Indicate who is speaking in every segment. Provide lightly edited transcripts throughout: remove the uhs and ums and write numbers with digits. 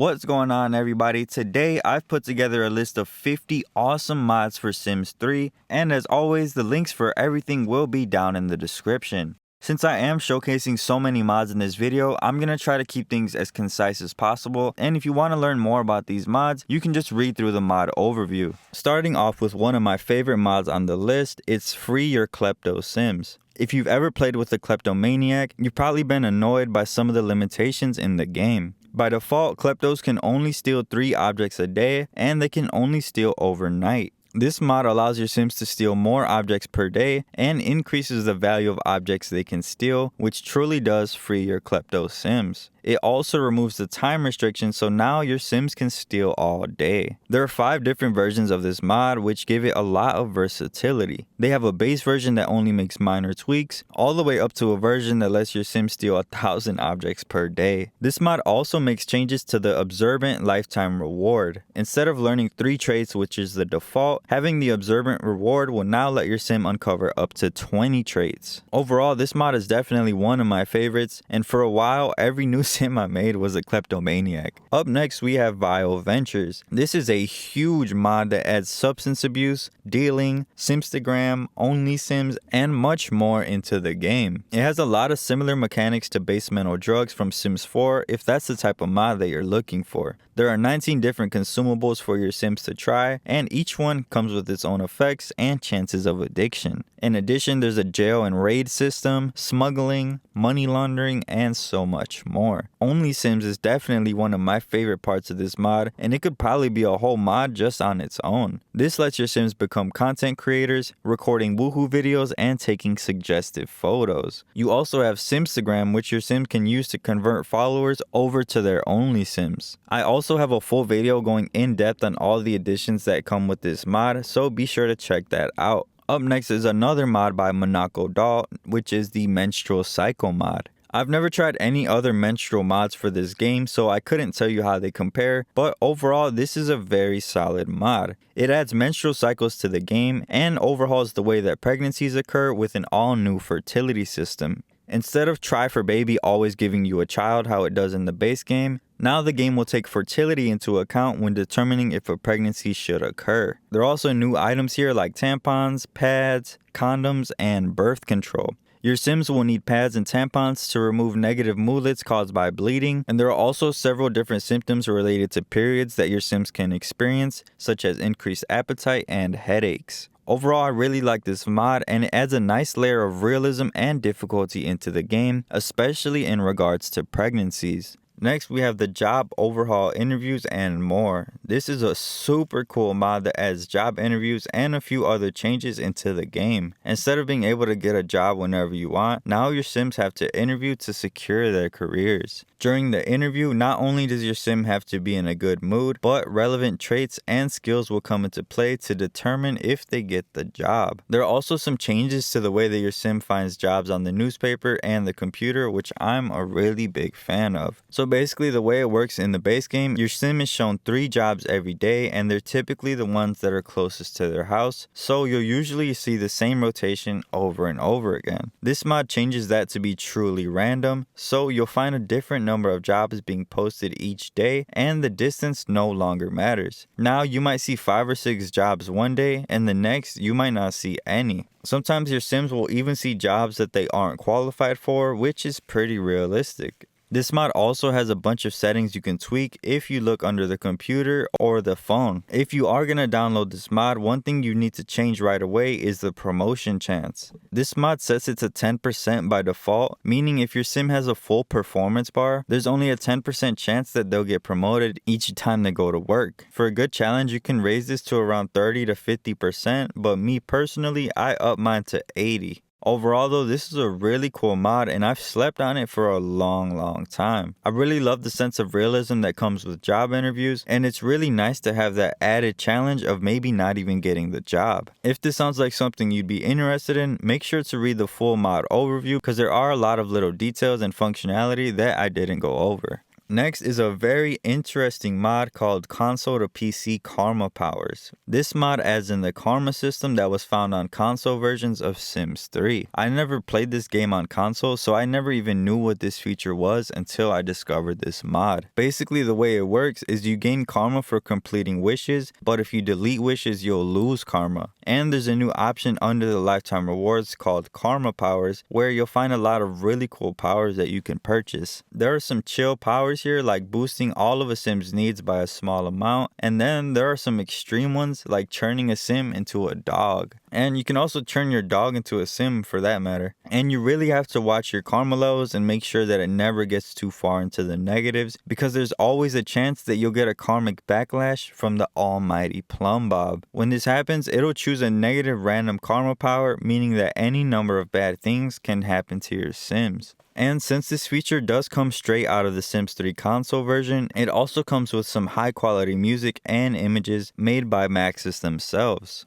Speaker 1: What's going on, everybody? Today I've put together a list of 50 awesome mods for Sims 3, and as always, the links for everything will be down in the description. Since I am showcasing so many mods in this video, I'm going to try to keep things as concise as possible, and if you want to learn more about these mods, you can just read through the mod overview. Starting off with one of my favorite mods on the list, it's Free Your Klepto Sims. If you've ever played with a kleptomaniac, you've probably been annoyed by some of the limitations in the game. By default, kleptos can only steal 3 objects a day, and they can only steal overnight. This mod allows your Sims to steal more objects per day and increases the value of objects they can steal, which truly does free your klepto Sims. It also removes the time restriction, so now your Sims can steal all day. There are 5 different versions of this mod, which give it a lot of versatility. They have a base version that only makes minor tweaks, all the way up to a version that lets your Sims steal 1,000 objects per day. This mod also makes changes to the observant lifetime reward. Instead of learning 3 traits, which is the default, having the observant reward will now let your Sim uncover up to 20 traits. Overall, this mod is definitely one of my favorites, and for a while, every new Sim I made was a kleptomaniac. Up next, we have Vile Ventures. This is a huge mod that adds substance abuse, dealing, Simstagram, only Sims, and much more into the game. It has a lot of similar mechanics to base mental drugs from Sims 4 if that's the type of mod that you're looking for. There are 19 different consumables for your Sims to try, and each one comes with its own effects and chances of addiction. In addition, there's a jail and raid system, smuggling, money laundering, and so much more. Only Sims is definitely one of my favorite parts of this mod, and it could probably be a whole mod just on its own. This lets your Sims become content creators, recording woohoo videos, and taking suggestive photos. You also have Simstagram, which your Sims can use to convert followers over to their only Sims. I also have a full video going in depth on all the additions that come with this mod, so be sure to check that out. Up next is another mod by Monoco, which is the Menstrual Cycle mod. I've never tried any other menstrual mods for this game, so I couldn't tell you how they compare, but overall this is a very solid mod. It adds menstrual cycles to the game and overhauls the way that pregnancies occur with an all new fertility system. Instead of try for baby always giving you a child how it does in the base game, now the game will take fertility into account when determining if a pregnancy should occur. There are also new items here like tampons, pads, condoms, and birth control. Your Sims will need pads and tampons to remove negative moodlets caused by bleeding, and there are also several different symptoms related to periods that your Sims can experience, such as increased appetite and headaches. Overall, I really like this mod, and it adds a nice layer of realism and difficulty into the game, especially in regards to pregnancies. Next, we have the job overhaul interviews and more. This is a super cool mod that adds job interviews and a few other changes into the game. Instead of being able to get a job whenever you want, now your Sims have to interview to secure their careers. During the interview, not only does your Sim have to be in a good mood, but relevant traits and skills will come into play to determine if they get the job. There are also some changes to the way that your Sim finds jobs on the newspaper and the computer, which I'm a really big fan of. So basically, the way it works in the base game, your Sim is shown 3 jobs every day, and they're typically the ones that are closest to their house, so you'll usually see the same rotation over and over again. This mod changes that to be truly random, so you'll find a different number of jobs being posted each day, and the distance no longer matters. Now you might see 5 or 6 jobs one day, and the next you might not see any. Sometimes your Sims will even see jobs that they aren't qualified for, which is pretty realistic. This mod also has a bunch of settings you can tweak if you look under the computer or the phone. If you are going to download this mod, one thing you need to change right away is the promotion chance. This mod sets it to 10% by default, meaning if your Sim has a full performance bar, there's only a 10% chance that they'll get promoted each time they go to work. For a good challenge, you can raise this to around 30 to 50%, but me personally, I up mine to 80. Overall though, this is a really cool mod, and I've slept on it for a long time. I really love the sense of realism that comes with job interviews, and it's really nice to have that added challenge of maybe not even getting the job. If this sounds like something you'd be interested in, make sure to read the full mod overview because there are a lot of little details and functionality that I didn't go over. Next is a very interesting mod called Console to PC Karma Powers. This mod adds in the karma system that was found on console versions of Sims 3. I never played this game on console, so I never even knew what this feature was until I discovered this mod. Basically, the way it works is you gain karma for completing wishes, but if you delete wishes, you'll lose karma. And there's a new option under the lifetime rewards called Karma Powers, where you'll find a lot of really cool powers that you can purchase. There are some chill powers here, like boosting all of a sim's needs by a small amount, and then there are some extreme ones like turning a sim into a dog. And you can also turn your dog into a sim for that matter. And you really have to watch your karma levels and make sure that it never gets too far into the negatives, because there's always a chance that you'll get a karmic backlash from the almighty Plum Bob. When this happens, it'll choose a negative random karma power, meaning that any number of bad things can happen to your sims. And since this feature does come straight out of the Sims 3 console version, it also comes with some high quality music and images made by Maxis themselves.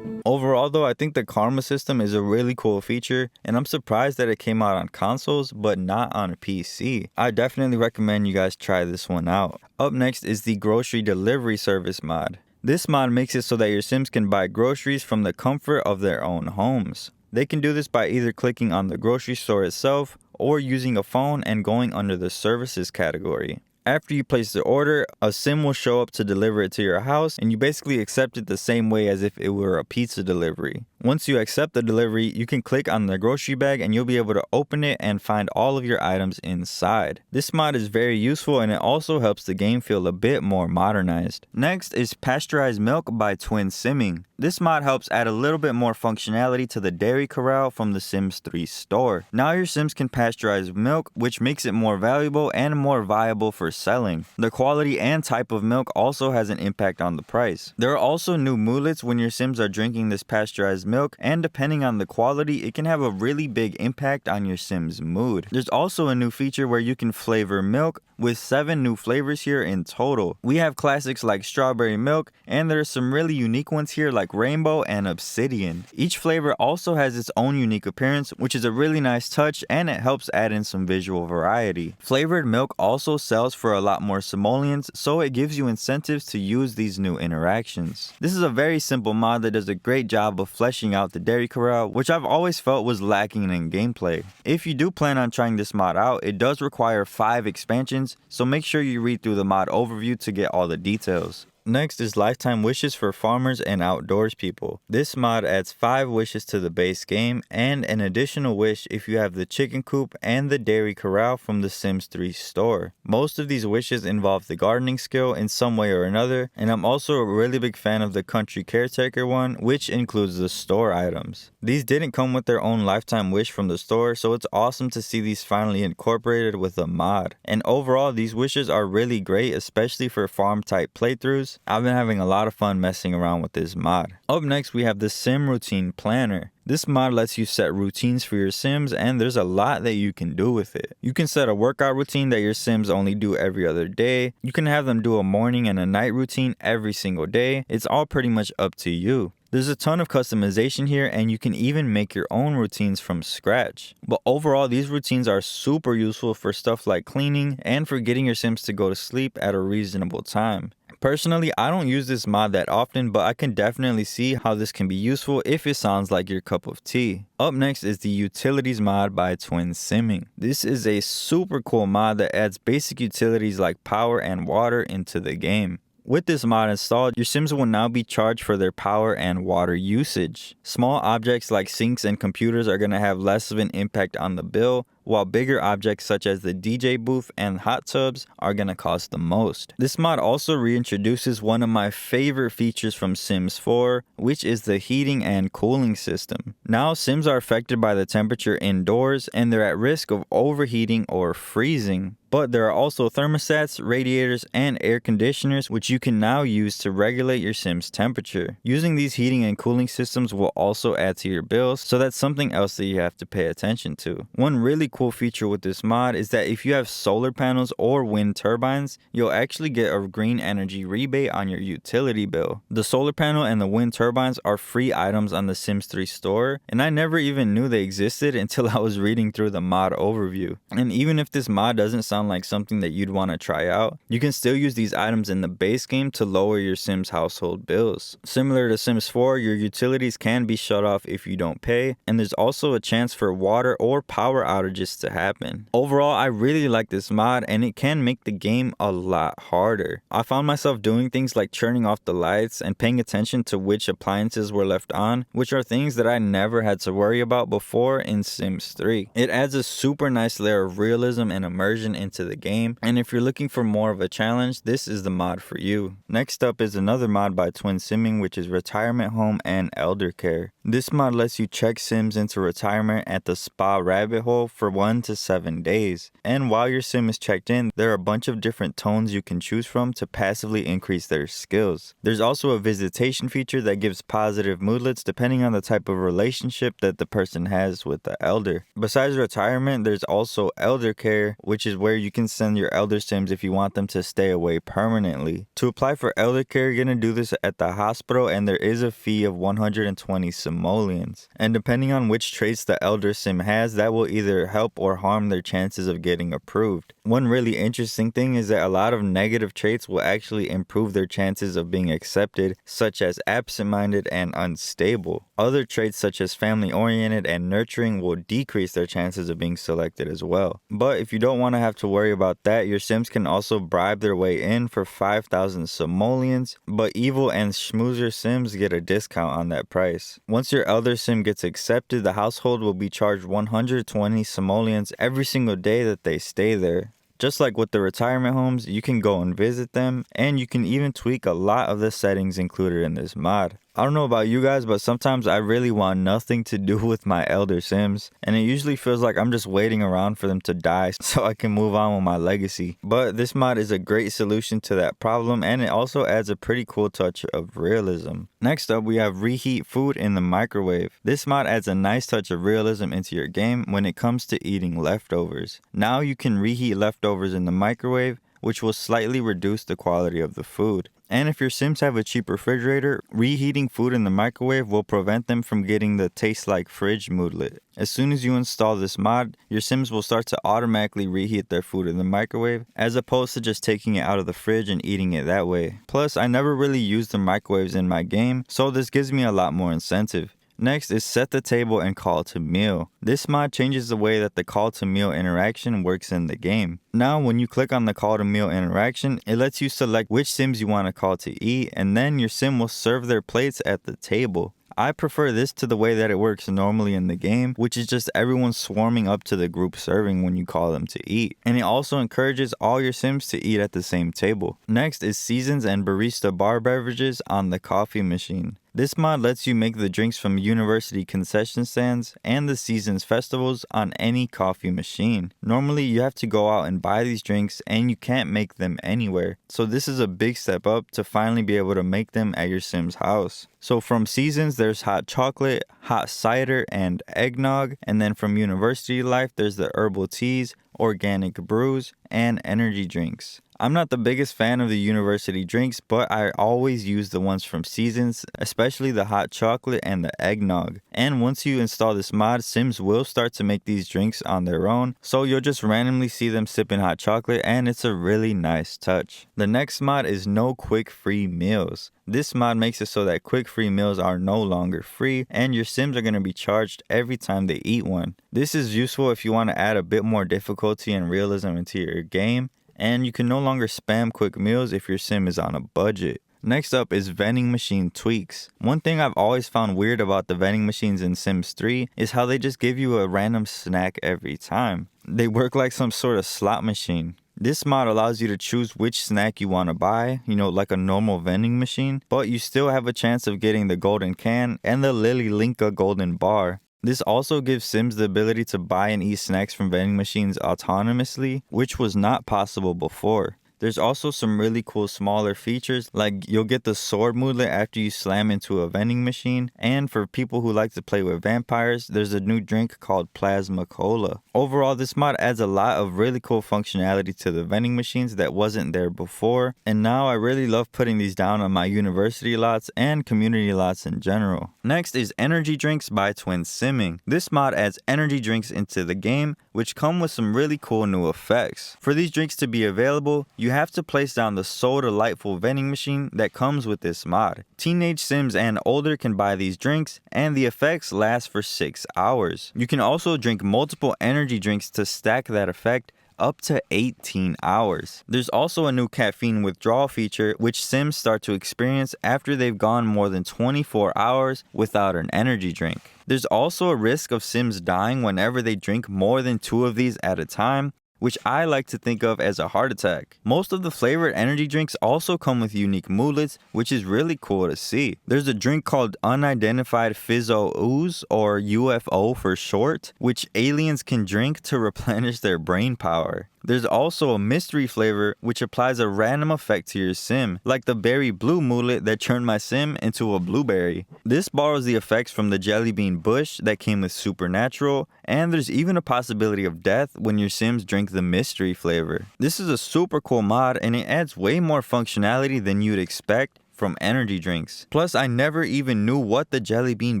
Speaker 1: Overall though, I think the karma system is a really cool feature, and I'm surprised that it came out on consoles but not on a PC. I definitely recommend you guys try this one out. Up next is the grocery delivery service mod. This mod makes it so that your sims can buy groceries from the comfort of their own homes. They can do this by either clicking on the grocery store itself or using a phone and going under the services category. After you place the order, a sim will show up to deliver it to your house, and you basically accept it the same way as if it were a pizza delivery. Once you accept the delivery, you can click on the grocery bag and you'll be able to open it and find all of your items inside. This mod is very useful, and it also helps the game feel a bit more modernized. Next is Pasturize Milk by Twin Simming. This mod helps add a little bit more functionality to the dairy corral from the Sims 3 store. Now your sims can pasteurize milk, which makes it more valuable and more viable for selling. The quality and type of milk also has an impact on the price. There are also new moodlets when your sims are drinking this pasteurized milk, and depending on the quality, it can have a really big impact on your sim's mood. There's also a new feature where you can flavor milk, with 7 new flavors here in total. We have classics like strawberry milk, and there's some really unique ones here like rainbow and obsidian. Each flavor also has its own unique appearance, which is a really nice touch, and it helps add in some visual variety. Flavored milk also sells for a lot more simoleons, so it gives you incentives to use these new interactions. This is a very simple mod that does a great job of fleshing out the dairy corral, which I've always felt was lacking in gameplay. If you do plan on trying this mod out, it does require 5 expansions, so make sure you read through the mod overview to get all the details. Next is Lifetime Wishes for Farmers and Outdoors People. This mod adds 5 wishes to the base game and an additional wish if you have the chicken coop and the dairy corral from the Sims 3 store. Most of these wishes involve the gardening skill in some way or another, and I'm also a really big fan of the country caretaker one, which includes the store items. These didn't come with their own lifetime wish from the store, so it's awesome to see these finally incorporated with a mod. And overall, these wishes are really great, especially for farm type playthroughs. I've been having a lot of fun messing around with this mod. Up next, we have the Sim Routine Planner. This mod lets you set routines for your sims, and there's a lot that you can do with it. You can set a workout routine that your sims only do every other day. You can have them do a morning and a night routine every single day. It's all pretty much up to you. There's a ton of customization here, and you can even make your own routines from scratch. But overall, these routines are super useful for stuff like cleaning and for getting your sims to go to sleep at a reasonable time. Personally, I don't use this mod that often, but I can definitely see how this can be useful if it sounds like your cup of tea. Up next is the Utilities mod by Twin Simming. This is a super cool mod that adds basic utilities like power and water into the game. With this mod installed, your sims will now be charged for their power and water usage. Small objects like sinks and computers are going to have less of an impact on the bill, while bigger objects such as the DJ booth and hot tubs are going to cost the most. This mod also reintroduces one of my favorite features from Sims 4, which is the heating and cooling system. Now sims are affected by the temperature indoors, and they're at risk of overheating or freezing. But there are also thermostats, radiators, and air conditioners which you can now use to regulate your sim's temperature. Using these heating and cooling systems will also add to your bills, so that's something else that you have to pay attention to. One really cool feature with this mod is that if you have solar panels or wind turbines, you'll actually get a green energy rebate on your utility bill. The solar panel and the wind turbines are free items on the Sims 3 store, and I never even knew they existed until I was reading through the mod overview. And even if this mod doesn't sound like something that you'd want to try out, you can still use these items in the base game to lower your Sims household bills. Similar to Sims 4, your utilities can be shut off if you don't pay, and there's also a chance for water or power outages to happen. Overall, I really like this mod, and it can make the game a lot harder. I found myself doing things like turning off the lights and paying attention to which appliances were left on, which are things that I never had to worry about before in Sims 3. It adds a super nice layer of realism and immersion into the game, and if you're looking for more of a challenge, this is the mod for you. Next up is another mod by Twin Simming, which is Retirement Home and Elder Care. This mod lets you check Sims into retirement at the Spa Rabbit Hole for 1 to 7 days. And while your Sim is checked in, there are a bunch of different tones you can choose from to passively increase their skills. There's also a visitation feature that gives positive moodlets depending on the type of relationship that the person has with the elder. Besides retirement, there's also Elder Care, which is where you can send your elder Sims if you want them to stay away permanently. To apply for Elder Care, you're going to do this at the hospital, and there is a fee of 120 simoleons. And depending on which traits the elder Sim has, that will either help or harm their chances of getting approved. One really interesting thing is that a lot of negative traits will actually improve their chances of being accepted, such as absent-minded and unstable. Other traits such as family-oriented and nurturing will decrease their chances of being selected as well. But if you don't want to have to worry about that, your Sims can also bribe their way in for 5,000 simoleons, but evil and schmoozer Sims get a discount on that price. Once your elder Sim gets accepted, the household will be charged 120 simoleons every single day that they stay there. Just like with the retirement homes, you can go and visit them, and you can even tweak a lot of the settings included in this mod. I don't know about you guys, but sometimes I really want nothing to do with my elder Sims, and it usually feels like I'm just waiting around for them to die so I can move on with my legacy. But this mod is a great solution to that problem, and it also adds a pretty cool touch of realism. Next up, we have Reheat food in the microwave. This mod adds a nice touch of realism into your game when it comes to eating leftovers. Now you can reheat leftovers in the microwave, which will slightly reduce the quality of the food. And if your Sims have a cheap refrigerator, reheating food in the microwave will prevent them from getting the taste like fridge moodlet. As soon as you install this mod, your Sims will start to automatically reheat their food in the microwave, as opposed to just taking it out of the fridge and eating it that way. Plus, I never really used the microwaves in my game, so this gives me a lot more incentive. Next is Set the Table and Call to Meal. This mod changes the way that the Call to Meal interaction works in the game. Now when you click on the Call to Meal interaction, it lets you select which Sims you want to call to eat, and then your Sim will serve their plates at the table. I prefer this to the way that it works normally in the game, which is just everyone swarming up to the group serving when you call them to eat. And it also encourages all your Sims to eat at the same table. Next is Seasons and Barista bar beverages on the coffee machine. This mod lets you make the drinks from university concession stands and the Seasons festivals on any coffee machine. Normally you have to go out and buy these drinks, and you can't make them anywhere. So this is a big step up to finally be able to make them at your Sim's house. So from Seasons, there's hot chocolate, hot cider, and eggnog. And then from University Life, there's the herbal teas, organic brews, and energy drinks. I'm not the biggest fan of the university drinks, but I always use the ones from Seasons, especially the hot chocolate and the eggnog. And once you install this mod, Sims will start to make these drinks on their own, so you'll just randomly see them sipping hot chocolate, and it's a really nice touch. The next mod is No Quick Free Meals. This mod makes it so that quick free meals are no longer free, and your Sims are going to be charged every time they eat one. This is useful if you want to add a bit more difficulty and realism into your game, and you can no longer spam quick meals if your Sim is on a budget. Next up is vending machine tweaks. One thing I've always found weird about the vending machines in Sims 3 is how they just give you a random snack every time. They work like some sort of slot machine. This mod allows you to choose which snack you want to buy, like a normal vending machine, but you still have a chance of getting the golden can and the Lily Linka golden bar. This also gives Sims the ability to buy and eat snacks from vending machines autonomously, which was not possible before. There's also some really cool smaller features, like you'll get the sword moodlet after you slam into a vending machine, and for people who like to play with vampires, there's a new drink called Plasma Cola. Overall, this mod adds a lot of really cool functionality to the vending machines that wasn't there before, and now I really love putting these down on my university lots and community lots in general. Next is Energy Drinks by Twin Simming. This mod adds energy drinks into the game, which come with some really cool new effects. For these drinks to be available, you have to place down the So Delightful vending machine that comes with this mod. Teenage Sims and older can buy these drinks, and the effects last for 6 hours. You can also drink multiple energy drinks to stack that effect up to 18 hours. There's also a new caffeine withdrawal feature which Sims start to experience after they've gone more than 24 hours without an energy drink. There's also a risk of Sims dying whenever they drink more than 2 of these at a time, which I like to think of as a heart attack. Most of the flavored energy drinks also come with unique moodlets, which is really cool to see. There's a drink called Unidentified Fizzo Ooze, or UFO for short, which aliens can drink to replenish their brain power. There's also a mystery flavor which applies a random effect to your sim, like the berry blue moodlet that turned my sim into a blueberry. This borrows the effects from the jelly bean bush that came with Supernatural, and there's even a possibility of death when your sims drink the mystery flavor. This is a super cool mod, and it adds way more functionality than you'd expect from energy drinks. Plus, I never even knew what the jelly bean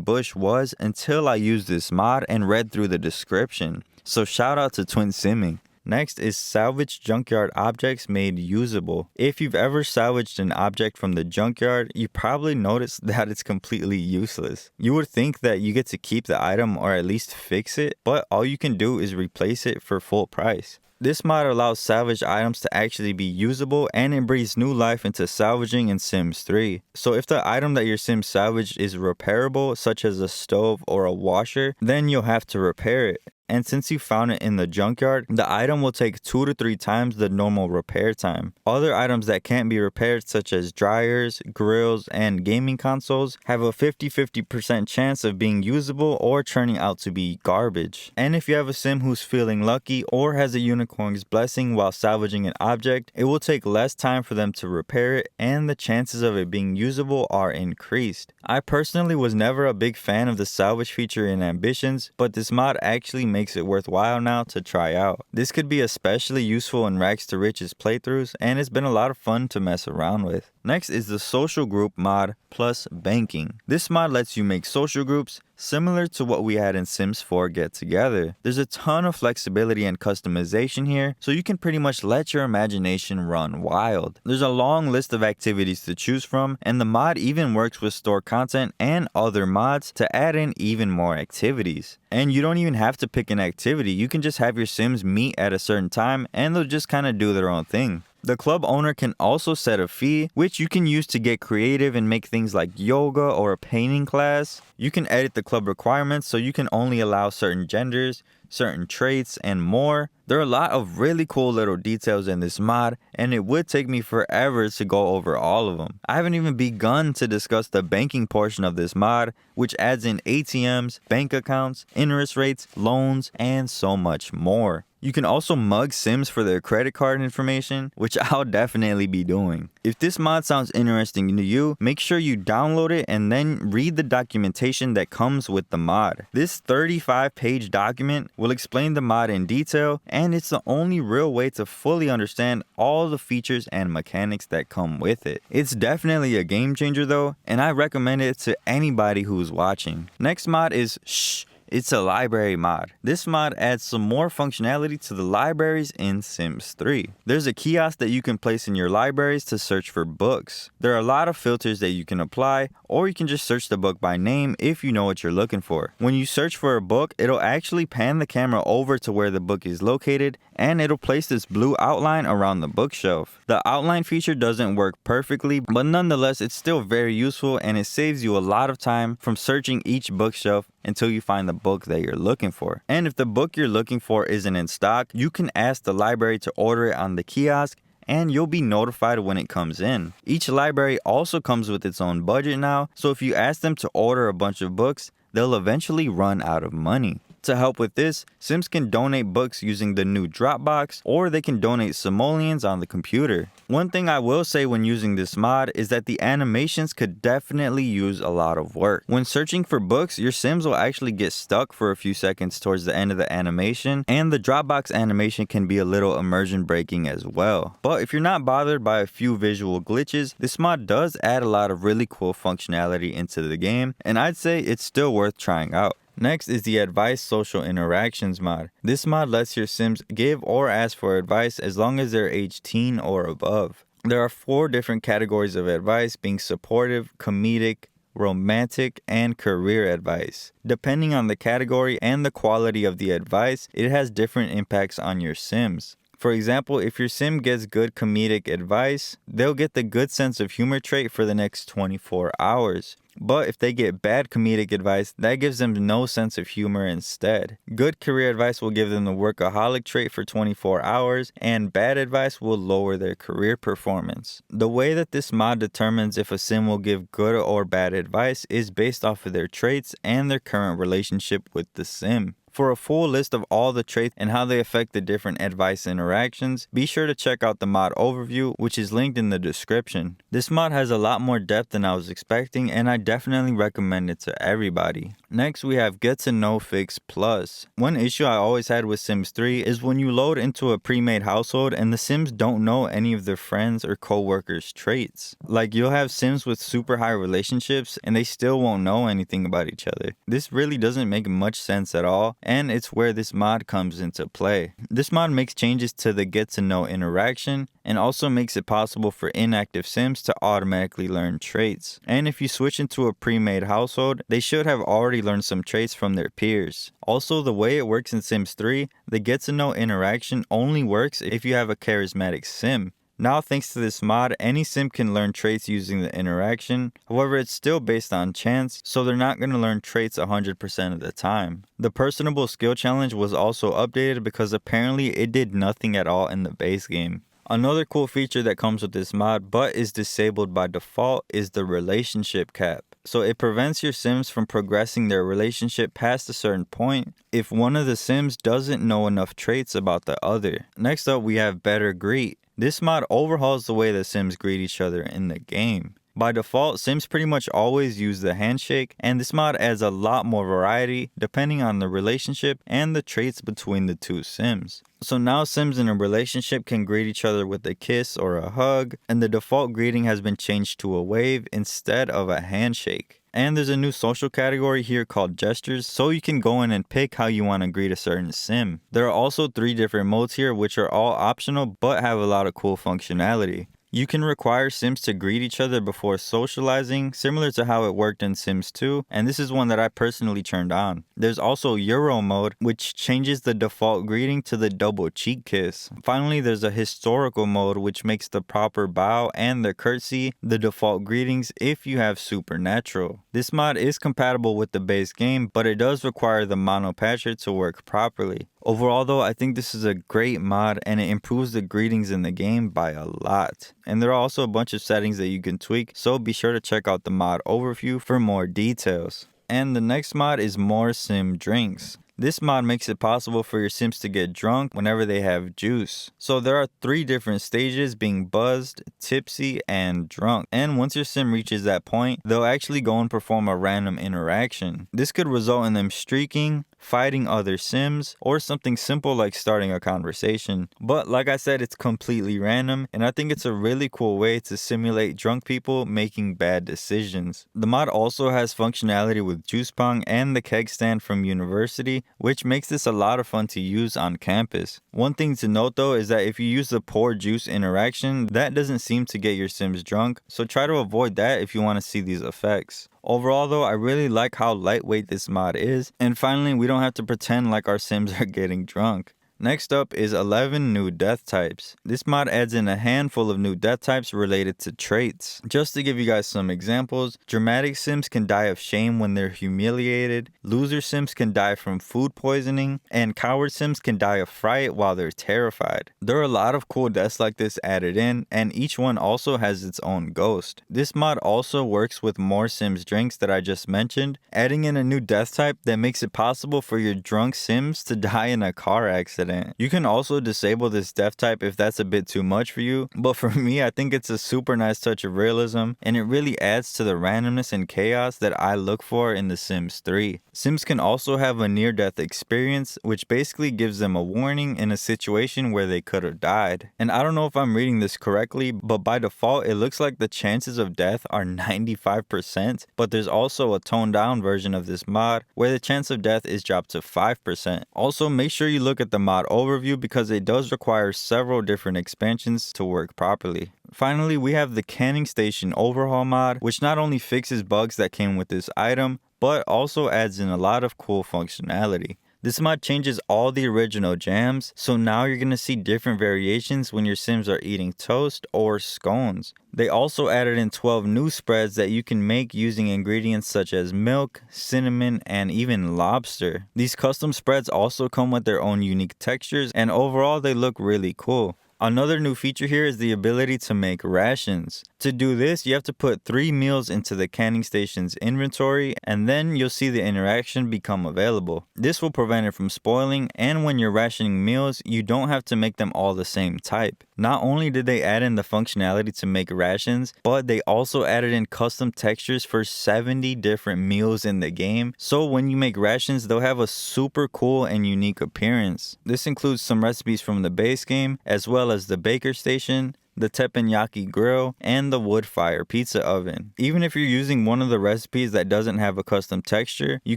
Speaker 1: bush was until I used this mod and read through the description. So shout out to Twin Simming. Next is Salvaged Junkyard Objects Made Usable. If you've ever salvaged an object from the junkyard, you probably noticed that it's completely useless. You would think that you get to keep the item or at least fix it, but all you can do is replace it for full price. This mod allows salvaged items to actually be usable, and it breathes new life into salvaging in Sims 3. So if the item that your sim salvaged is repairable, such as a stove or a washer, then you'll have to repair it. And since you found it in the junkyard, the item will take 2 to 3 times the normal repair time. Other items that can't be repaired, such as dryers, grills, and gaming consoles, have a 50-50% chance of being usable or turning out to be garbage. And if you have a sim who's feeling lucky or has a unicorn's blessing while salvaging an object, it will take less time for them to repair it, and the chances of it being usable are increased. I personally was never a big fan of the salvage feature in Ambitions, but this mod actually makes it worthwhile now to try out. This could be especially useful in Rags to Riches playthroughs, and it's been a lot of fun to mess around with. Next is the Social Group mod plus Banking. This mod lets you make social groups similar to what we had in Sims 4 Get Together. There's a ton of flexibility and customization here, so you can pretty much let your imagination run wild. There's a long list of activities to choose from, and the mod even works with store content and other mods to add in even more activities. And you don't even have to pick an activity, you can just have your Sims meet at a certain time and they'll just kind of do their own thing. The club owner can also set a fee, which you can use to get creative and make things like yoga or a painting class. You can edit the club requirements so you can only allow certain genders, certain traits, and more. There are a lot of really cool little details in this mod, and it would take me forever to go over all of them. I haven't even begun to discuss the banking portion of this mod, which adds in ATMs, bank accounts, interest rates, loans, and so much more. You can also mug Sims for their credit card information, which I'll definitely be doing. If this mod sounds interesting to you, make sure you download it and then read the documentation that comes with the mod. This 35-page document will explain the mod in detail, and it's the only real way to fully understand all the features and mechanics that come with it. It's definitely a game changer though, and I recommend it to anybody who's watching. Next mod is Shhh. It's a library mod. This mod adds some more functionality to the libraries in Sims 3. There's a kiosk that you can place in your libraries to search for books. There are a lot of filters that you can apply, or you can just search the book by name if you know what you're looking for. When you search for a book, it'll actually pan the camera over to where the book is located, and it'll place this blue outline around the bookshelf. The outline feature doesn't work perfectly, but nonetheless, it's still very useful, and it saves you a lot of time from searching each bookshelf until you find the book that you're looking for. And if the book you're looking for isn't in stock, you can ask the library to order it on the kiosk, and you'll be notified when it comes in. Each library also comes with its own budget now, so if you ask them to order a bunch of books, they'll eventually run out of money. To help with this, Sims can donate books using the new Dropbox, or they can donate simoleons on the computer. One thing I will say when using this mod is that the animations could definitely use a lot of work. When searching for books, your Sims will actually get stuck for a few seconds towards the end of the animation, and the Dropbox animation can be a little immersion breaking as well. But if you're not bothered by a few visual glitches, this mod does add a lot of really cool functionality into the game, and I'd say it's still worth trying out. Next is the Advice Social Interactions mod. This mod lets your Sims give or ask for advice as long as they're age teen or above. There are 4 different categories of advice, being supportive, comedic, romantic, and career advice. Depending on the category and the quality of the advice, it has different impacts on your Sims. For example, if your Sim gets good comedic advice, they'll get the good sense of humor trait for the next 24 hours. But if they get bad comedic advice, that gives them no sense of humor instead. Good career advice will give them the workaholic trait for 24 hours, and bad advice will lower their career performance. The way that this mod determines if a Sim will give good or bad advice is based off of their traits and their current relationship with the Sim. For a full list of all the traits and how they affect the different advice interactions, be sure to check out the mod overview, which is linked in the description. This mod has a lot more depth than I was expecting, and I definitely recommend it to everybody. Next, we have Get to Know Fix Plus. One issue I always had with Sims 3 is when you load into a pre-made household and the Sims don't know any of their friends or co-workers' traits. Like, you'll have Sims with super high relationships and they still won't know anything about each other. This really doesn't make much sense at all, and it's where this mod comes into play. This mod makes changes to the Get to Know interaction and also makes it possible for inactive Sims to automatically learn traits. And if you switch into a pre-made household, they should have already learned some traits from their peers. Also, the way it works in Sims 3, the Get to Know interaction only works if you have a charismatic Sim. Now, thanks to this mod, any Sim can learn traits using the interaction. However, it's still based on chance, so they're not going to learn traits 100% of the time. The personable skill challenge was also updated because apparently it did nothing at all in the base game. Another cool feature that comes with this mod but is disabled by default is the relationship cap. So it prevents your Sims from progressing their relationship past a certain point if one of the Sims doesn't know enough traits about the other. Next up, we have Better Greet. This mod overhauls the way the Sims greet each other in the game. By default, Sims pretty much always use the handshake, and this mod adds a lot more variety depending on the relationship and the traits between the two Sims. So now Sims in a relationship can greet each other with a kiss or a hug, and the default greeting has been changed to a wave instead of a handshake. And there's a new social category here called gestures, so you can go in and pick how you want to greet a certain Sim. There are also 3 different modes here which are all optional but have a lot of cool functionality. You can require Sims to greet each other before socializing, similar to how it worked in Sims 2, and this is one that I personally turned on. There's also Euro mode, which changes the default greeting to the double cheek kiss. Finally, there's a historical mode, which makes the proper bow and the curtsy the default greetings if you have supernatural. This mod is compatible with the base game, but it does require the mono patcher to work properly. Overall though, I think this is a great mod and it improves the greetings in the game by a lot. And there are also a bunch of settings that you can tweak, so be sure to check out the mod overview for more details. And the next mod is More Sim Drinks. This mod makes it possible for your Sims to get drunk whenever they have juice. So there are 3 different stages, being buzzed, tipsy, and drunk. And once your Sim reaches that point, they'll actually go and perform a random interaction. This could result in them streaking, fighting other Sims, or something simple like starting a conversation. But like I said, it's completely random, and I think it's a really cool way to simulate drunk people making bad decisions. The mod also has functionality with Juice Pong and the keg stand from University, which makes this a lot of fun to use on campus. One thing to note though is that if you use the pour juice interaction, that doesn't seem to get your Sims drunk, so try to avoid that if you want to see these effects. Overall though, I really like how lightweight this mod is, and finally we don't have to pretend like our Sims are getting drunk. Next up is 11 new death types. This mod adds in a handful of new death types related to traits. Just to give you guys some examples, dramatic sims can die of shame when they're humiliated, loser sims can die from food poisoning, and coward sims can die of fright while they're terrified. There are a lot of cool deaths like this added in, and each one also has its own ghost. This mod also works with more sims drinks that I just mentioned, adding in a new death type that makes it possible for your drunk sims to die in a car accident. You can also disable this death type if that's a bit too much for you, but for me, I think it's a super nice touch of realism, and it really adds to the randomness and chaos that I look for in The Sims 3. Sims can also have a near-death experience, which basically gives them a warning in a situation where they could have died. And I don't know if I'm reading this correctly, but by default, it looks like the chances of death are 95%, but there's also a toned-down version of this mod where the chance of death is dropped to 5%. Also, make sure you look at the mod overview because it does require several different expansions to work properly. Finally, we have the canning station overhaul mod, which not only fixes bugs that came with this item, but also adds in a lot of cool functionality. This mod changes all the original jams, so now you're going to see different variations when your sims are eating toast or scones. They also added in 12 new spreads that you can make using ingredients such as milk, cinnamon, and even lobster. These custom spreads also come with their own unique textures, and overall they look really cool. Another new feature here is the ability to make rations. To do this, you have to put 3 meals into the canning station's inventory, and then you'll see the interaction become available. This will prevent it from spoiling, and when you're rationing meals, you don't have to make them all the same type. Not only did they add in the functionality to make rations, but they also added in custom textures for 70 different meals in the game, so when you make rations, they'll have a super cool and unique appearance. This includes some recipes from the base game, as well as the baker station, the teppanyaki grill, and the wood fire pizza oven. Even if you're using one of the recipes that doesn't have a custom texture, you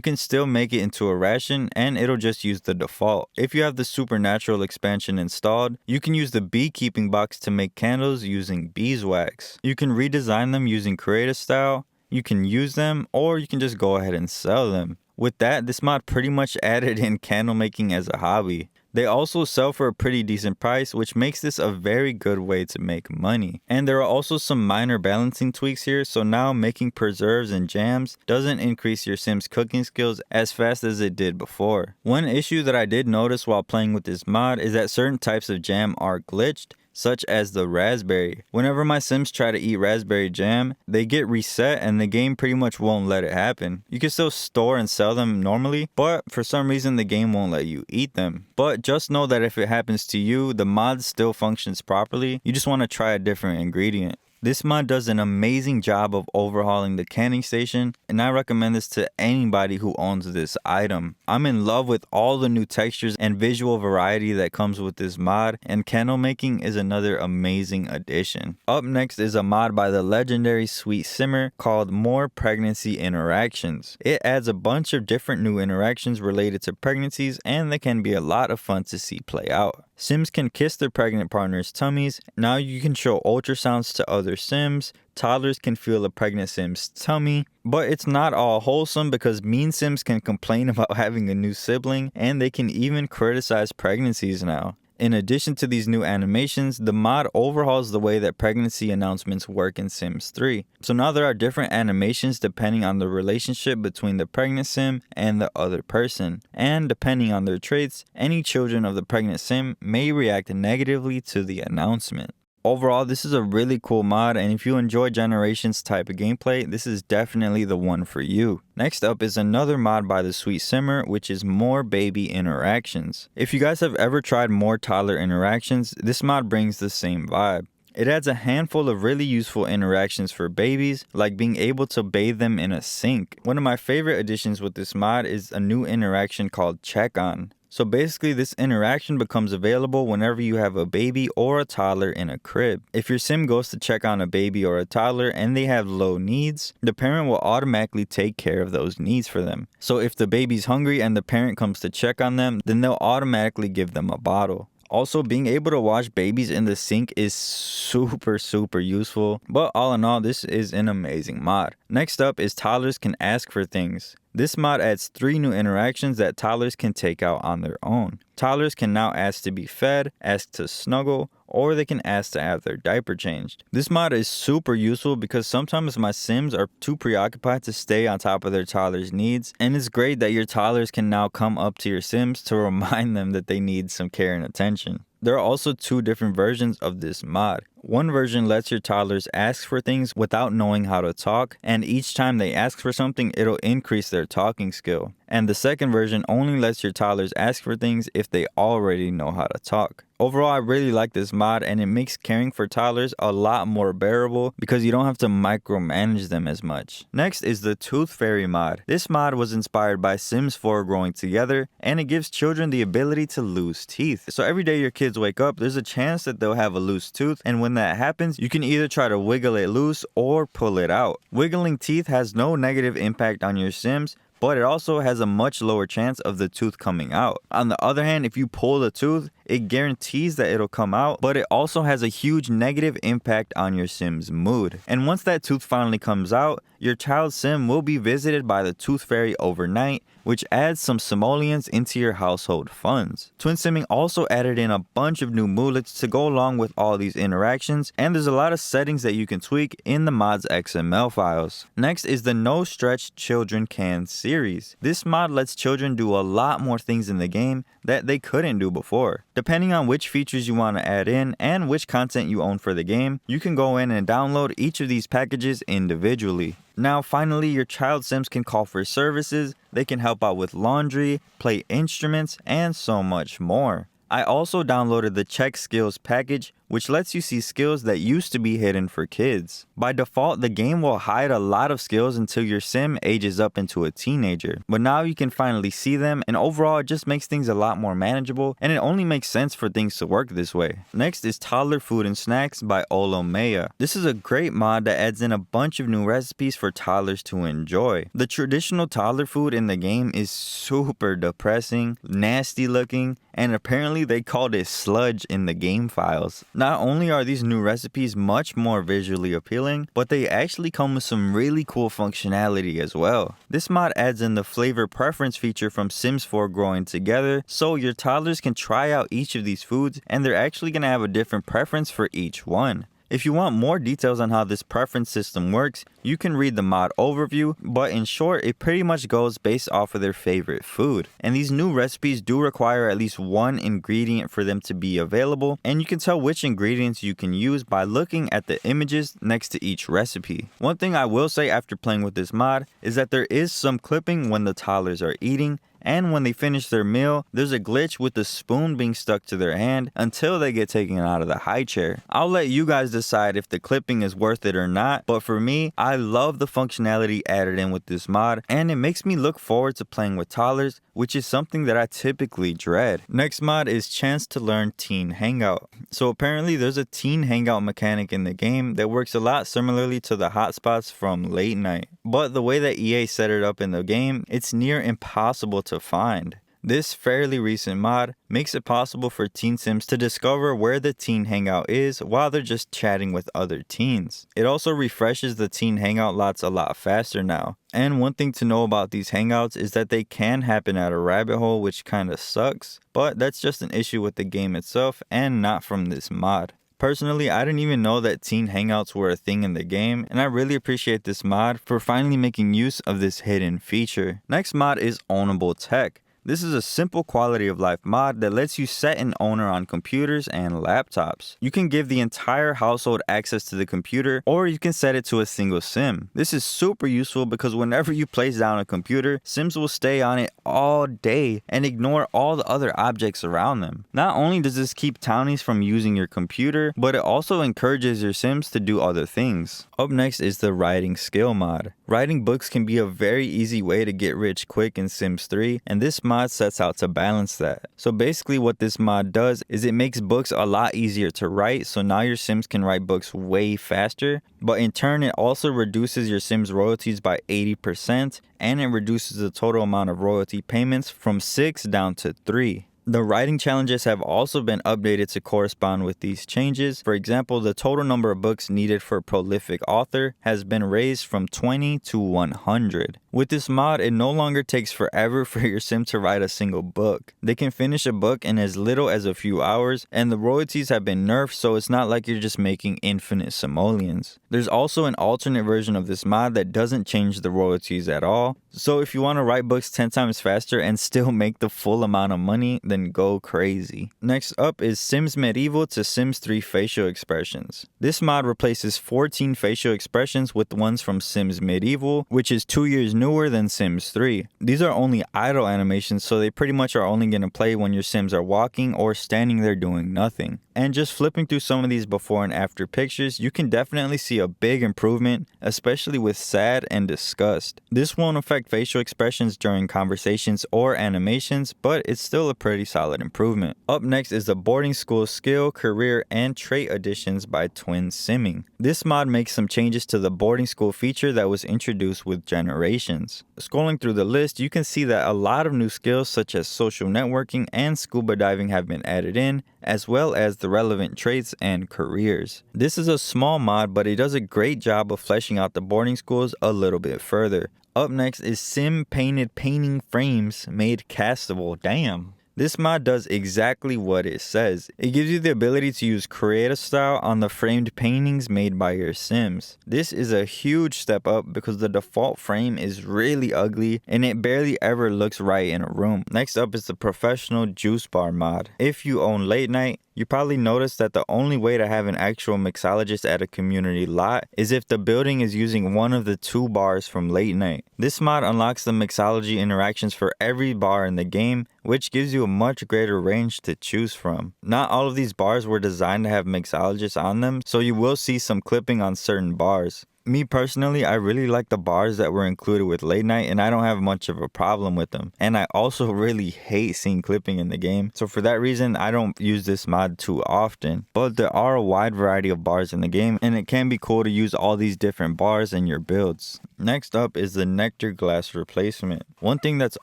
Speaker 1: can still make it into a ration and it'll just use the default. If you have the supernatural expansion installed, you can use the beekeeping box to make candles using beeswax. You can redesign them using creative style, you can use them, or you can just go ahead and sell them. With that, this mod pretty much added in candle making as a hobby. They also sell for a pretty decent price, which makes this a very good way to make money. And there are also some minor balancing tweaks here, so now making preserves and jams doesn't increase your Sims cooking skills as fast as it did before. One issue that I did notice while playing with this mod is that certain types of jam are glitched, such as the raspberry. Whenever my sims try to eat raspberry jam, they get reset and the game pretty much won't let it happen. You can still store and sell them normally, but for some reason the game won't let you eat them. But just know that if it happens to you, the mod still functions properly. You just want to try a different ingredient. This mod does an amazing job of overhauling the canning station, and I recommend this to anybody who owns this item. I'm in love with all the new textures and visual variety that comes with this mod, and candle making is another amazing addition. Up next is a mod by the legendary Sweet Simmer called More Pregnancy Interactions. It adds a bunch of different new interactions related to pregnancies, and they can be a lot of fun to see play out. Sims can kiss their pregnant partner's tummies. Now you can show ultrasounds to other Sims. Toddlers can feel a pregnant Sim's tummy. But it's not all wholesome because mean Sims can complain about having a new sibling, and they can even criticize pregnancies now. In addition to these new animations, the mod overhauls the way that pregnancy announcements work in Sims 3. So now there are different animations depending on the relationship between the pregnant sim and the other person. And depending on their traits, any children of the pregnant sim may react negatively to the announcement. Overall, this is a really cool mod, and if you enjoy Generations type of gameplay, this is definitely the one for you. Next up is another mod by the Sweet Simmer, which is More Baby Interactions. If you guys have ever tried More Toddler Interactions, this mod brings the same vibe. It adds a handful of really useful interactions for babies, like being able to bathe them in a sink. One of my favorite additions with this mod is a new interaction called Check On. So basically, this interaction becomes available whenever you have a baby or a toddler in a crib. If your sim goes to check on a baby or a toddler and they have low needs, the parent will automatically take care of those needs for them. So if the baby's hungry and the parent comes to check on them, then they'll automatically give them a bottle. Also, being able to wash babies in the sink is super useful, but all in all, this is an amazing mod. Next up is Toddlers can ask for things. This mod adds 3 new interactions that toddlers can take out on their own. Toddlers can now ask to be fed, ask to snuggle, or they can ask to have their diaper changed. This mod is super useful because sometimes my Sims are too preoccupied to stay on top of their toddler's needs, and it's great that your toddlers can now come up to your Sims to remind them that they need some care and attention. There are also 2 different versions of this mod. One version lets your toddlers ask for things without knowing how to talk, and each time they ask for something, it'll increase their talking skill. And the second version only lets your toddlers ask for things if they already know how to talk. Overall, I really like this mod, and it makes caring for toddlers a lot more bearable because you don't have to micromanage them as much. Next is the Tooth Fairy mod. This mod was inspired by Sims 4 growing together, and it gives children the ability to lose teeth. So every day your kids wake up, there's a chance that they'll have a loose tooth, and when that happens, you can either try to wiggle it loose or pull it out. Wiggling teeth has no negative impact on your Sims, but it also has a much lower chance of the tooth coming out. On the other hand, if you pull the tooth, it guarantees that it'll come out, but it also has a huge negative impact on your Sim's mood. And once that tooth finally comes out, your child's Sim will be visited by the Tooth Fairy overnight, which adds some simoleons into your household funds. Twin Simming also added in a bunch of new moodlets to go along with all these interactions, and there's a lot of settings that you can tweak in the mod's XML files. Next is the No Stretch Children Can series. This mod lets children do a lot more things in the game that they couldn't do before. Depending on which features you want to add in and which content you own for the game, you can go in and download each of these packages individually. Now finally, your child Sims can call for services, they can help out with laundry, play instruments, and so much more. I also downloaded the Check Skills package, which lets you see skills that used to be hidden for kids. By default, the game will hide a lot of skills until your Sim ages up into a teenager, but now you can finally see them, and overall it just makes things a lot more manageable, and it only makes sense for things to work this way. Next is Toddler Food and Snacks by Olomea. This is a great mod that adds in a bunch of new recipes for toddlers to enjoy. The traditional toddler food in the game is super depressing, nasty looking, and apparently they called it sludge in the game files. Not only are these new recipes much more visually appealing, but they actually come with some really cool functionality as well. This mod adds in the flavor preference feature from Sims 4 growing together, so your toddlers can try out each of these foods and they're actually going to have a different preference for each one. If you want more details on how this preference system works, you can read the mod overview, but in short, it pretty much goes based off of their favorite food. And these new recipes do require at least one ingredient for them to be available, and you can tell which ingredients you can use by looking at the images next to each recipe. One thing I will say after playing with this mod is that there is some clipping when the toddlers are eating, and when they finish their meal, there's a glitch with the spoon being stuck to their hand until they get taken out of the high chair. I'll let you guys decide if the clipping is worth it or not, but for me, I love the functionality added in with this mod, and it makes me look forward to playing with toddlers, which is something that I typically dread. Next mod is Chance to Learn Teen Hangout. So apparently there's a teen hangout mechanic in the game that works a lot similarly to the hotspots from Late Night. But the way that EA set it up in the game, it's near impossible to find. This fairly recent mod makes it possible for teen Sims to discover where the teen hangout is while they're just chatting with other teens. It also refreshes the teen hangout lots a lot faster now. And one thing to know about these hangouts is that they can happen at a rabbit hole, which kinda sucks, but that's just an issue with the game itself and not from this mod. Personally, I didn't even know that teen hangouts were a thing in the game, and I really appreciate this mod for finally making use of this hidden feature. Next mod is Ownable Tech. This is a simple quality of life mod that lets you set an owner on computers and laptops. You can give the entire household access to the computer, or you can set it to a single Sim. This is super useful because whenever you place down a computer, Sims will stay on it all day and ignore all the other objects around them. Not only does this keep townies from using your computer, but it also encourages your Sims to do other things. Up next is the Writing Skill mod. Writing books can be a very easy way to get rich quick in Sims 3, and this mod sets out to balance that. So basically what this mod does is it makes books a lot easier to write, so now your Sims can write books way faster, but in turn it also reduces your Sims royalties by 80%, and it reduces the total amount of royalty payments from 6 down to 3. The writing challenges have also been updated to correspond with these changes. For example, the total number of books needed for a prolific author has been raised from 20 to 100. With this mod, it no longer takes forever for your sim to write a single book. They can finish a book in as little as a few hours, and the royalties have been nerfed, so it's not like you're just making infinite simoleons. There's also an alternate version of this mod that doesn't change the royalties at all. So if you want to write books 10 times faster and still make the full amount of money, then go crazy. Next up is Sims Medieval to Sims 3 facial expressions. This mod replaces 14 facial expressions with ones from Sims Medieval, which is 2 years newer than Sims 3. These are only idle animations, so they pretty much are only going to play when your Sims are walking or standing there doing nothing. And just flipping through some of these before and after pictures, you can definitely see a big improvement, especially with sad and disgust. This won't affect facial expressions during conversations or animations, but it's still a pretty solid improvement. Up next is the boarding school skill, career, and trait additions by Twin Simming. This mod makes some changes to the boarding school feature that was introduced with Generations. Scrolling through the list, you can see that a lot of new skills such as social networking and scuba diving have been added in, as well as the relevant traits and careers. This is a small mod, but it does a great job of fleshing out the boarding schools a little bit further. Up next is Sim Painted Painting Frames made castable. Damn. This mod does exactly what it says. It gives you the ability to use creative style on the framed paintings made by your Sims. This is a huge step up because the default frame is really ugly and it barely ever looks right in a room. Next up is the professional juice bar mod. If you own Late Night, you probably noticed that the only way to have an actual mixologist at a community lot is if the building is using one of the 2 bars from Late Night. This mod unlocks the mixology interactions for every bar in the game, which gives you a much greater range to choose from. Not all of these bars were designed to have mixologists on them, so you will see some clipping on certain bars. Me personally, I really like the bars that were included with Late Night, and I don't have much of a problem with them. And I also really hate seeing clipping in the game, so for that reason, I don't use this mod too often. But there are a wide variety of bars in the game, and it can be cool to use all these different bars in your builds. Next up is the nectar glass replacement. One thing that's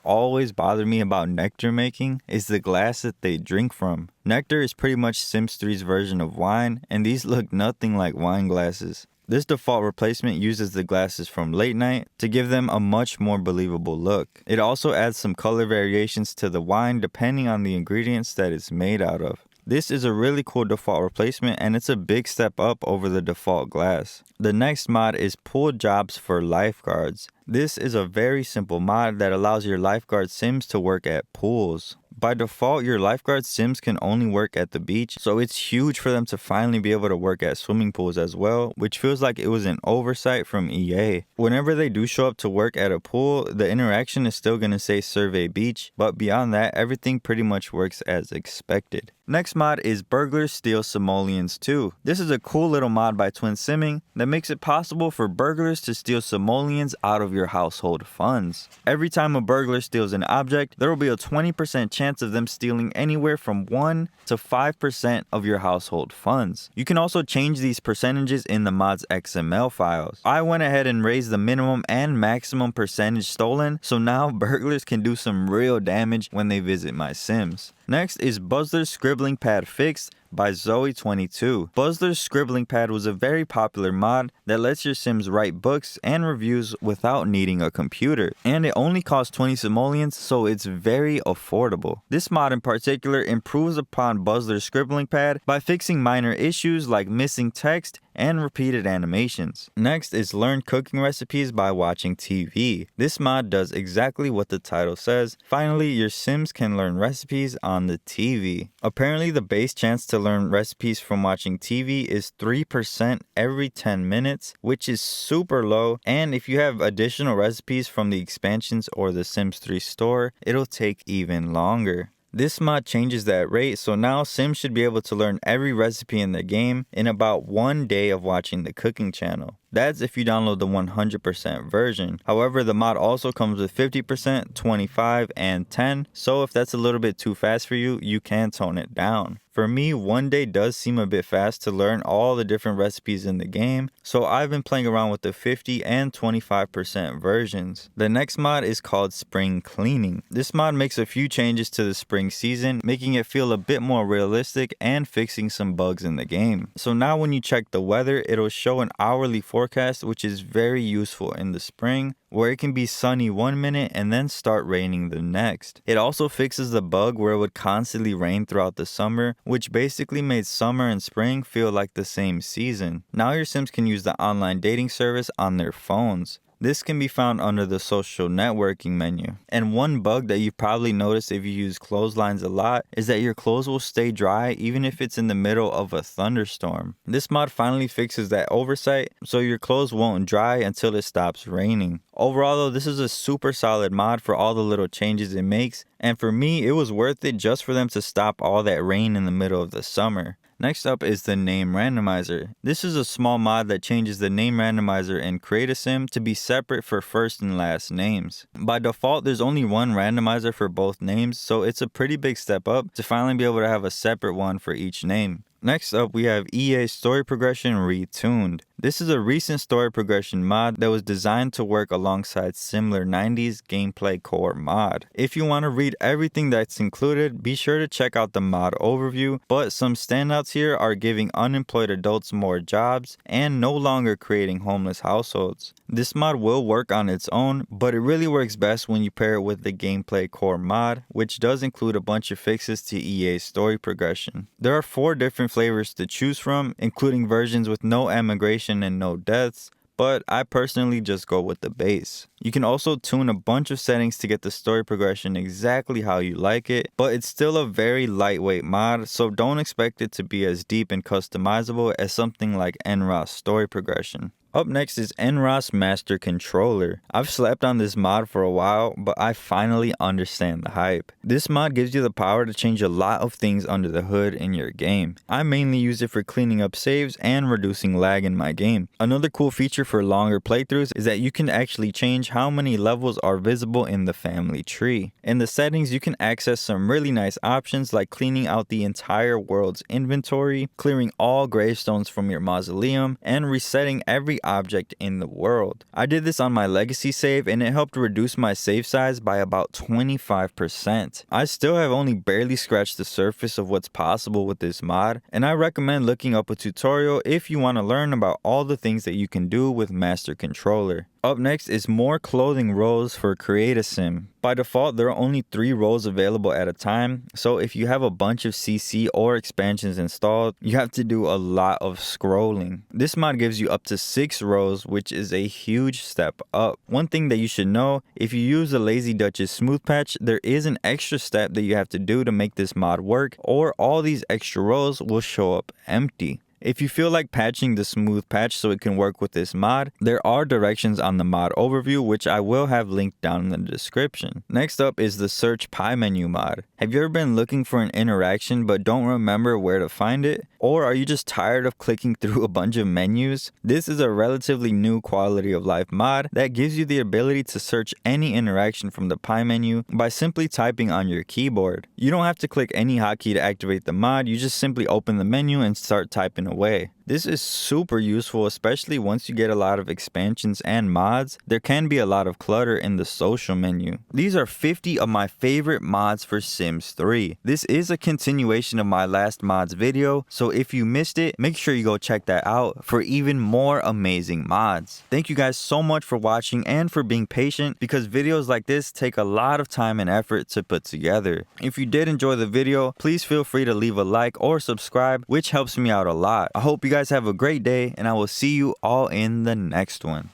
Speaker 1: always bothered me about nectar making is the glass that they drink from. Nectar is pretty much Sims 3's version of wine, and these look nothing like wine glasses. This default replacement uses the glasses from Late Night to give them a much more believable look. It also adds some color variations to the wine depending on the ingredients that it's made out of. This is a really cool default replacement and it's a big step up over the default glass. The next mod is Pool Jobs for Lifeguards. This is a very simple mod that allows your lifeguard Sims to work at pools. By default, your lifeguard Sims can only work at the beach, so it's huge for them to finally be able to work at swimming pools as well, which feels like it was an oversight from EA. Whenever they do show up to work at a pool, the interaction is still going to say Survey Beach, but beyond that, everything pretty much works as expected. Next mod is Burglars Steal Simoleons 2. This is a cool little mod by Twin Simming that makes it possible for burglars to steal simoleons out of your household funds. Every time a burglar steals an object, there will be a 20% chance of them stealing anywhere from 1 to 5% of your household funds. You can also change these percentages in the mod's XML files. I went ahead and raised the minimum and maximum percentage stolen, so now burglars can do some real damage when they visit my Sims. Next is Buzzler's Scribbling Pad Fixed by Zoe22. Buzzler's Scribbling Pad was a very popular mod that lets your Sims write books and reviews without needing a computer. And it only costs 20 simoleons, so it's very affordable. This mod in particular improves upon Buzzler's Scribbling Pad by fixing minor issues like missing text and repeated animations. Next is Learn Cooking Recipes by Watching TV. This mod does exactly what the title says. Finally, your Sims can learn recipes on the TV. Apparently, the base chance to learn recipes from watching TV is 3% every 10 minutes, which is super low, and if you have additional recipes from the expansions or the Sims 3 store, it'll take even longer. This mod changes that rate, so now Sims should be able to learn every recipe in the game in about 1 day of watching the cooking channel. That's if you download the 100% version. However, the mod also comes with 50%, 25, and 10, so if that's a little bit too fast for you, you can tone it down. For me, 1 day does seem a bit fast to learn all the different recipes in the game, so I've been playing around with the 50 and 25% versions. The next mod is called Spring Cleaning. This mod makes a few changes to the spring season, making it feel a bit more realistic and fixing some bugs in the game. So now when you check the weather, it'll show an hourly forecast, which is very useful in the spring, where it can be sunny 1 minute and then start raining the next. It also fixes the bug where it would constantly rain throughout the summer, which basically made summer and spring feel like the same season. Now your Sims can use the online dating service on their phones. This can be found under the social networking menu. And one bug that you've probably noticed if you use clotheslines a lot is that your clothes will stay dry even if it's in the middle of a thunderstorm. This mod finally fixes that oversight, so your clothes won't dry until it stops raining. Overall though, this is a super solid mod for all the little changes it makes, and for me, it was worth it just for them to stop all that rain in the middle of the summer. Next up is the name randomizer. This is a small mod that changes the name randomizer in Create a Sim to be separate for first and last names. By default, there's only one randomizer for both names, so it's a pretty big step up to finally be able to have a separate one for each name. Next up, we have EA Story Progression Retuned. This is a recent story progression mod that was designed to work alongside similar 90s gameplay core mod. If you want to read everything that's included, be sure to check out the mod overview, but some standouts here are giving unemployed adults more jobs and no longer creating homeless households. This mod will work on its own, but it really works best when you pair it with the gameplay core mod, which does include a bunch of fixes to EA's story progression. There are 4 different flavors to choose from, including versions with no emigration and no deaths, but I personally just go with the base. You can also tune a bunch of settings to get the story progression exactly how you like it, but it's still a very lightweight mod, so don't expect it to be as deep and customizable as something like NROS story progression. Up next is NROS Master Controller. I've slept on this mod for a while, but I finally understand the hype. This mod gives you the power to change a lot of things under the hood in your game. I mainly use it for cleaning up saves and reducing lag in my game. Another cool feature for longer playthroughs is that you can actually change how many levels are visible in the family tree. In the settings, you can access some really nice options like cleaning out the entire world's inventory, clearing all gravestones from your mausoleum, and resetting every object in the world. I did this on my legacy save and it helped reduce my save size by about 25%. I still have only barely scratched the surface of what's possible with this mod, and I recommend looking up a tutorial if you want to learn about all the things that you can do with Master Controller. Up next is more clothing roles for Create a Sim. By default, there are only 3 roles available at a time, so if you have a bunch of CC or expansions installed, you have to do a lot of scrolling. This mod gives you up to 6 rows, which is a huge step up. One thing that you should know, if you use the Lazy Duchess smooth patch, there is an extra step that you have to do to make this mod work, or all these extra rows will show up empty. If you feel like patching the smooth patch so it can work with this mod, there are directions on the mod overview, which I will have linked down in the description. Next up is the search pie menu mod. Have you ever been looking for an interaction but don't remember where to find it? Or are you just tired of clicking through a bunch of menus? This is a relatively new quality of life mod that gives you the ability to search any interaction from the pie menu by simply typing on your keyboard. You don't have to click any hotkey to activate the mod, you just simply open the menu and start typing away. This is super useful, especially once you get a lot of expansions and mods. There can be a lot of clutter in the social menu. These are 50 of my favorite mods for Sims 3. This is a continuation of my last mods video, so if you missed it, make sure you go check that out for even more amazing mods. Thank you guys so much for watching and for being patient, because videos like this take a lot of time and effort to put together. If you did enjoy the video, please feel free to leave a like or subscribe, which helps me out a lot. I hope you guys have a great day, and I will see you all in the next one.